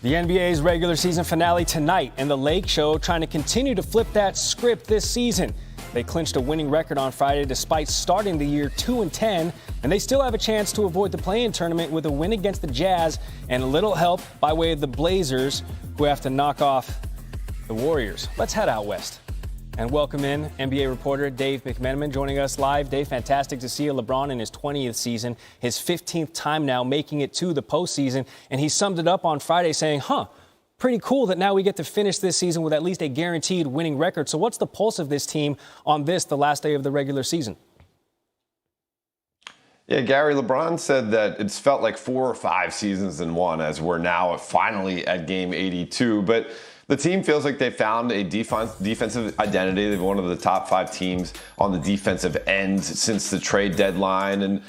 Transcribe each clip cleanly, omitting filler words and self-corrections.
The NBA's regular season finale tonight, and the Lake Show trying to continue to flip that script this season. They clinched a winning record on Friday despite starting the year 2-10, and they still have a chance to avoid the play-in tournament with a win against the Jazz and a little help by way of the Blazers, who have to knock off the Warriors. Let's head out west and welcome in NBA reporter Dave McMenamin joining us live. Dave, fantastic to see you. LeBron in his 20th season, his 15th time now making it to the postseason, and he summed it up on Friday saying, pretty cool that now we get to finish this season with at least a guaranteed winning record. So what's the pulse of this team on the last day of the regular season? Yeah, Gary, LeBron said that it's felt like 4 or 5 seasons in one as we're now finally at game 82. But the team feels like they found a defensive identity. They're one of the top 5 teams on the defensive end since the trade deadline. And,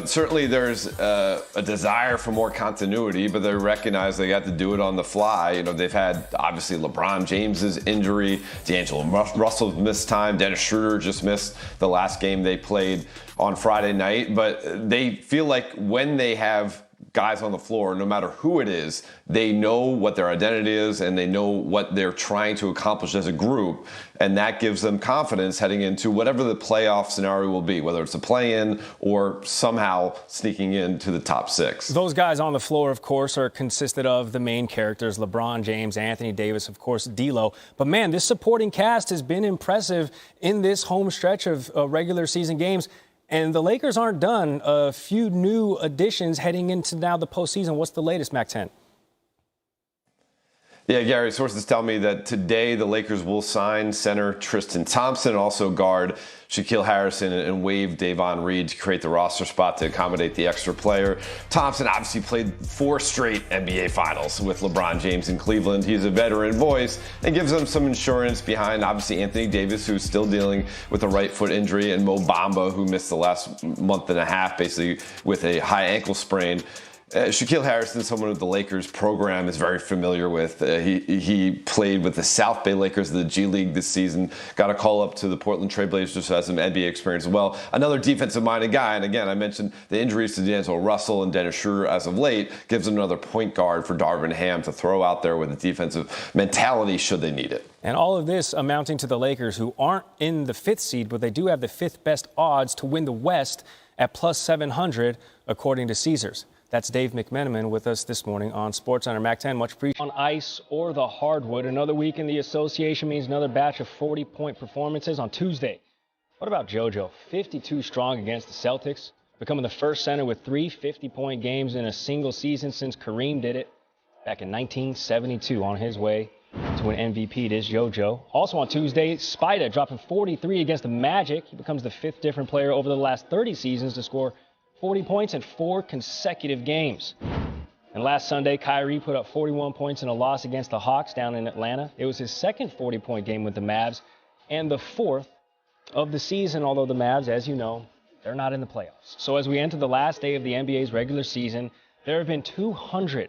certainly there's a desire for more continuity, but they recognize they got to do it on the fly. They've had, obviously, LeBron James's injury, D'Angelo Russell's missed time, Dennis Schroeder just missed the last game they played on Friday night. But they feel like when they have guys on the floor, no matter who it is, they know what their identity is and they know what they're trying to accomplish as a group. And that gives them confidence heading into whatever the playoff scenario will be, whether it's a play-in or somehow sneaking into the top 6. Those guys on the floor, of course, are consisted of the main characters, LeBron James, Anthony Davis, of course, D'Lo. But, man, this supporting cast has been impressive in this home stretch of regular season games. And the Lakers aren't done. A few new additions heading into now the postseason. What's the latest, Mac-10? Yeah, Gary, sources tell me that today the Lakers will sign center Tristan Thompson, also guard Shaquille Harrison, and waive Davon Reed to create the roster spot to accommodate the extra player. Thompson obviously played 4 straight NBA Finals with LeBron James in Cleveland. He's a veteran voice and gives them some insurance behind, obviously, Anthony Davis, who's still dealing with a right foot injury, and Mo Bamba, who missed the last month and a half, basically with a high ankle sprain. Shaquille Harrison, someone the Lakers program is very familiar with. He played with the South Bay Lakers of the G League this season. Got a call up to the Portland Trail Blazers, who has some NBA experience as well. Another defensive-minded guy. And again, I mentioned the injuries to D'Angelo Russell and Dennis Schroeder as of late gives them another point guard for Darvin Ham to throw out there with a defensive mentality should they need it. And all of this amounting to the Lakers, who aren't in the 5th seed, but they do have the 5th best odds to win the West at plus 700, according to Caesars. That's Dave McMenamin with us this morning on SportsCenter. Mac-10, much appreciated. On ice or the hardwood, another week in the association means another batch of 40-point performances on Tuesday. What about JoJo? 52 strong against the Celtics, becoming the first center with 3 50-point games in a single season since Kareem did it back in 1972 on his way to an MVP. It is JoJo. Also on Tuesday, Spida dropping 43 against the Magic. He becomes the 5th different player over the last 30 seasons to score 40 points in 4 consecutive games. And last Sunday, Kyrie put up 41 points in a loss against the Hawks down in Atlanta. It was his second 40-point game with the Mavs and the 4th of the season, although the Mavs, as you know, they're not in the playoffs. So as we enter the last day of the NBA's regular season, there have been 200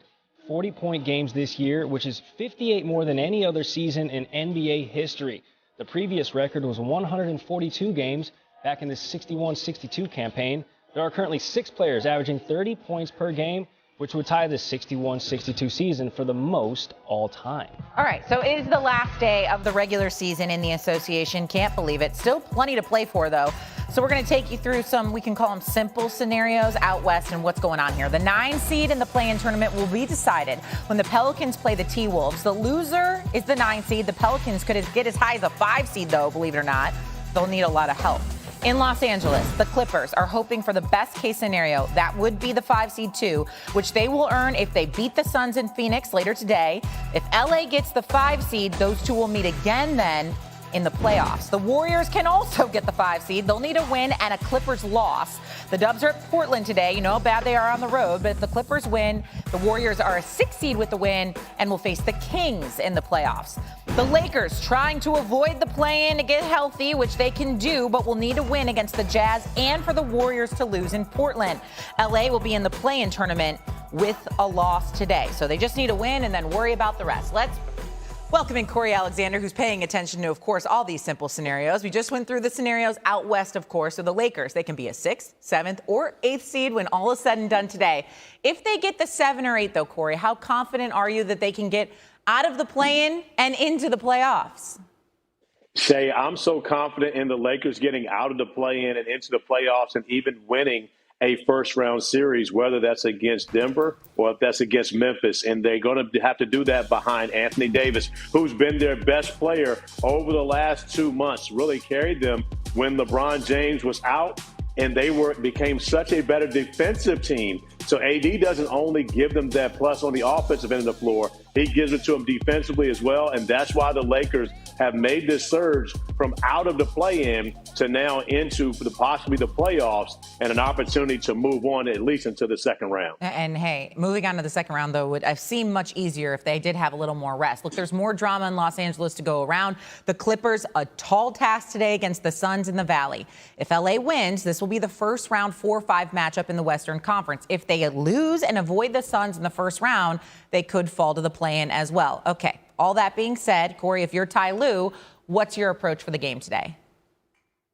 40-point games this year, which is 58 more than any other season in NBA history. The previous record was 142 games back in the 61-62 campaign. There are currently 6 players averaging 30 points per game, which would tie the 61-62 season for the most all time. All right, so it is the last day of the regular season in the association. Can't believe it. Still plenty to play for, though. So we're going to take you through some, we can call them simple scenarios out west and what's going on here. The 9 seed in the play-in tournament will be decided when the Pelicans play the T-Wolves. The loser is the 9 seed. The Pelicans could get as high as a 5 seed, though, believe it or not. They'll need a lot of help. In Los Angeles, the Clippers are hoping for the best case scenario. That would be the 5 seed 2, which they will earn if they beat the Suns in Phoenix later today. If LA gets the 5 seed, those two will meet again then in the playoffs. The Warriors can also get the 5 seed. They'll need a win and a Clippers loss. The Dubs are at Portland today. You know how bad they are on the road, but if the Clippers win, the Warriors are a 6 seed with the win and will face the Kings in the playoffs. The Lakers trying to avoid the play-in to get healthy, which they can do, but will need a win against the Jazz and for the Warriors to lose in Portland. LA will be in the play-in tournament with a loss today. So they just need a win and then worry about the rest. Let's Welcoming Corey Alexander, who's paying attention to, of course, all these simple scenarios. We just went through the scenarios out west, of course. So the Lakers, they can be a 6th, 7th, or 8th seed when all is said and done today. If they get the 7 or 8, though, Corey, how confident are you that they can get out of the play-in and into the playoffs? Shay, I'm so confident in the Lakers getting out of the play-in and into the playoffs and even winning a first-round series, whether that's against Denver or if that's against Memphis. And they're going to have to do that behind Anthony Davis, who's been their best player over the last 2 months, really carried them when LeBron James was out, and they became such a better defensive team. So AD doesn't only give them that plus on the offensive end of the floor, he gives it to them defensively as well, and that's why the Lakers have made this surge from out of the play-in to now into possibly the playoffs and an opportunity to move on at least into the second round. And hey, moving on to the second round, though, would have seemed much easier if they did have a little more rest. Look, there's more drama in Los Angeles to go around. The Clippers, a tall task today against the Suns in the Valley. If LA wins, this will be the first round 4-5 matchup in the Western Conference. If they lose and avoid the Suns in the first round, they could fall to the play-in as well. Okay, all that being said, Corey, if you're Ty Lue, what's your approach for the game today?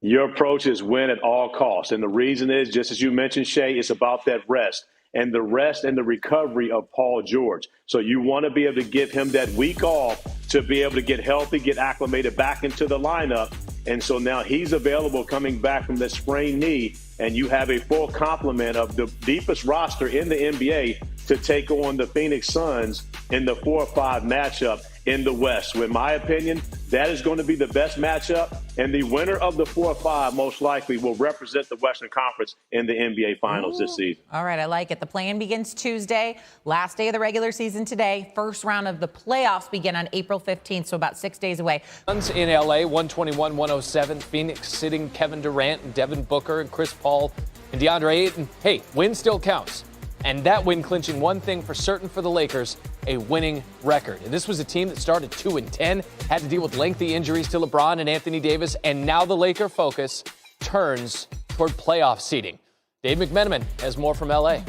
Your approach is win at all costs. And the reason is, just as you mentioned, Shay, it's about that rest and the recovery of Paul George. So you want to be able to give him that week off to be able to get healthy, get acclimated back into the lineup. And so now he's available coming back from that sprained knee, and you have a full complement of the deepest roster in the NBA to take on the Phoenix Suns in the 4-5 matchup in the West. So in my opinion, that is going to be the best matchup, and the winner of the 4-5 most likely will represent the Western Conference in the NBA Finals this season. All right, I like it. The play-in begins Tuesday, last day of the regular season today. First round of the playoffs begin on April 15th, so about 6 days away. Suns in LA, 121-107. Phoenix sitting Kevin Durant and Devin Booker and Chris Paul and DeAndre Ayton. Hey, win still counts. And that win clinching one thing for certain for the Lakers, a winning record. And this was a team that started 2-10, had to deal with lengthy injuries to LeBron and Anthony Davis, and now the Laker focus turns toward playoff seeding. Dave McMenamin has more from LA.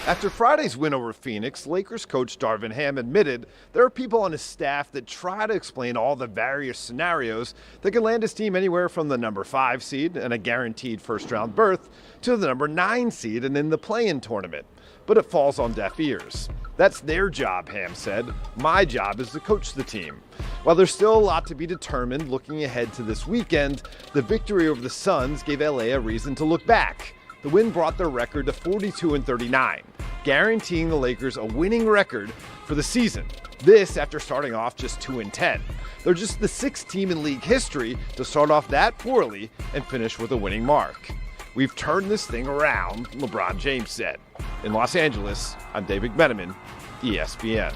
After Friday's win over Phoenix, Lakers coach Darvin Ham admitted there are people on his staff that try to explain all the various scenarios that can land his team anywhere from the number 5 seed and a guaranteed first-round berth to the number 9 seed and in the play-in tournament. But it falls on deaf ears. That's their job, Ham said. My job is to coach the team. While there's still a lot to be determined looking ahead to this weekend, the victory over the Suns gave LA a reason to look back. The win brought their record to 42-39, guaranteeing the Lakers a winning record for the season. This after starting off just 2-10. They're just the 6th team in league history to start off that poorly and finish with a winning mark. We've turned this thing around, LeBron James said. In Los Angeles, I'm Dave McMenamin, ESPN.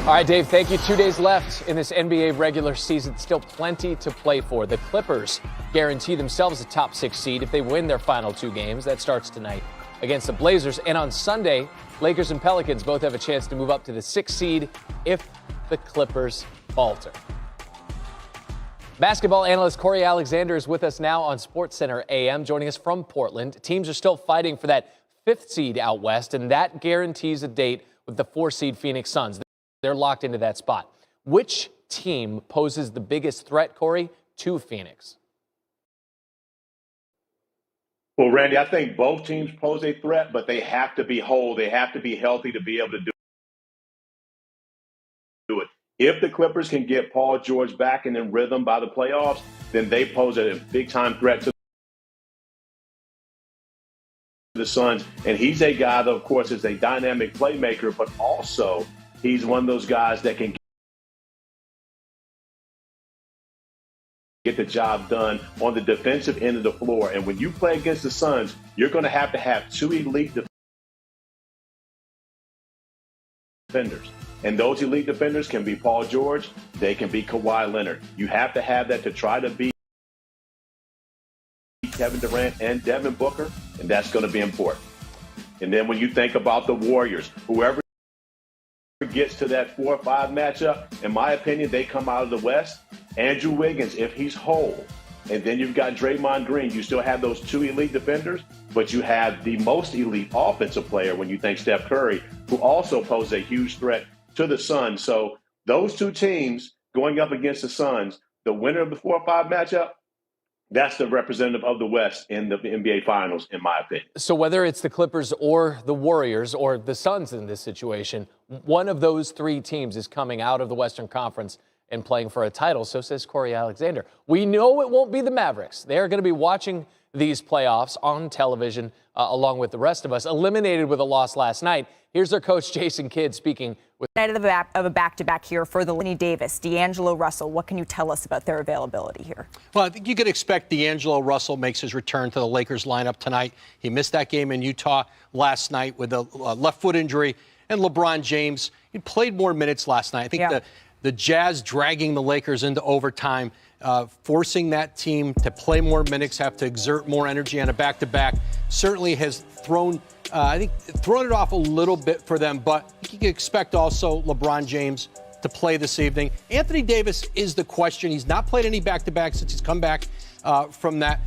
All right, Dave, thank you. 2 days left in this NBA regular season. Still plenty to play for. The Clippers guarantee themselves a top 6 seed if they win their final 2 games. That starts tonight against the Blazers. And on Sunday, Lakers and Pelicans both have a chance to move up to the 6th seed if the Clippers falter. Basketball analyst Corey Alexander is with us now on SportsCenter AM, joining us from Portland. Teams are still fighting for that 5th seed out west, and that guarantees a date with the 4 seed Phoenix Suns. They're locked into that spot. Which team poses the biggest threat, Corey, to Phoenix? Well, Randy, I think both teams pose a threat, but they have to be whole. They have to be healthy to be able to do it. If the Clippers can get Paul George back and in rhythm by the playoffs, then they pose a big-time threat to the Suns. And he's a guy that, of course, is a dynamic playmaker, but also he's one of those guys that can get the job done on the defensive end of the floor. And when you play against the Suns, you're going to have 2 elite defenders. And those elite defenders can be Paul George. They can be Kawhi Leonard. You have to have that to try to beat Kevin Durant and Devin Booker, and that's going to be important. And then when you think about the Warriors, whoever gets to that 4-5 matchup, in my opinion, they come out of the West. Andrew Wiggins, if he's whole, and then you've got Draymond Green, you still have those 2 elite defenders, but you have the most elite offensive player when you think Steph Curry, who also poses a huge threat to the Suns. So those two teams going up against the Suns, the winner of the 4-5 matchup, that's the representative of the West in the NBA Finals, in my opinion. So whether it's the Clippers or the Warriors or the Suns in this situation, one of those three teams is coming out of the Western Conference and playing for a title. So says Corey Alexander. We know it won't be the Mavericks. They're going to be watching these playoffs on television along with the rest of us, eliminated with a loss last night. Here's their coach, Jason Kidd, speaking with Night of a back-to-back here for the Anthony Davis, D'Angelo Russell. What can you tell us about their availability here? Well, I think you could expect D'Angelo Russell makes his return to the Lakers lineup tonight. He missed that game in Utah last night with a left foot injury. And LeBron James, he played more minutes last night. I think the Jazz dragging the Lakers into overtime, forcing that team to play more minutes, have to exert more energy on a back-to-back, certainly has thrown it off a little bit for them. But you can expect also LeBron James to play this evening. Anthony Davis is the question. He's not played any back-to-back since he's come back from that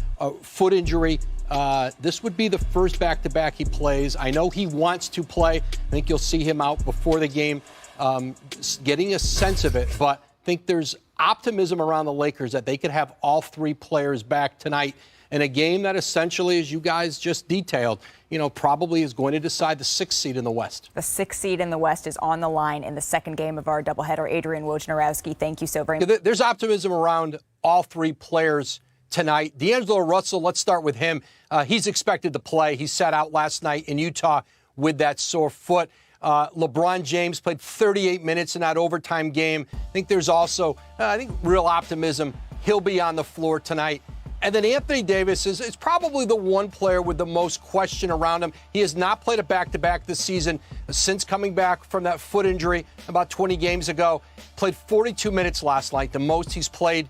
foot injury. This would be the first back-to-back he plays. I know he wants to play. I think you'll see him out before the game, getting a sense of it. But I think there's optimism around the Lakers that they could have all three players back tonight in a game that essentially, as you guys just detailed, probably is going to decide the 6th seed in the West. The 6th seed in the West is on the line in the second game of our doubleheader. Adrian Wojnarowski, thank you so very much. There's optimism around all three players tonight. D'Angelo Russell, let's start with him. He's expected to play. He sat out last night in Utah with that sore foot. LeBron James played 38 minutes in that overtime game. I think there's also, real optimism. He'll be on the floor tonight. And then Anthony Davis is probably the one player with the most question around him. He has not played a back-to-back this season since coming back from that foot injury about 20 games ago. Played 42 minutes last night, the most he's played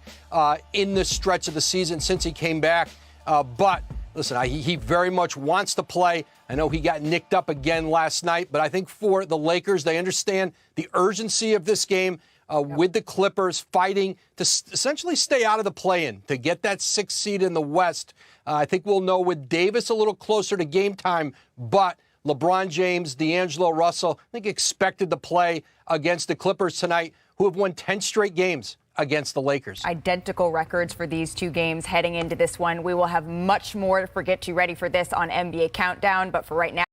in this stretch of the season since he came back. But listen, he very much wants to play. I know he got nicked up again last night, but I think for the Lakers, they understand the urgency of this game. With the Clippers fighting to essentially stay out of the play-in, to get that 6th seed in the West. I think we'll know with Davis a little closer to game time, but LeBron James, D'Angelo Russell, I think expected to play against the Clippers tonight, who have won 10 straight games against the Lakers. Identical records for these two games heading into this one. We will have much more to get you ready for this on NBA Countdown, but for right now,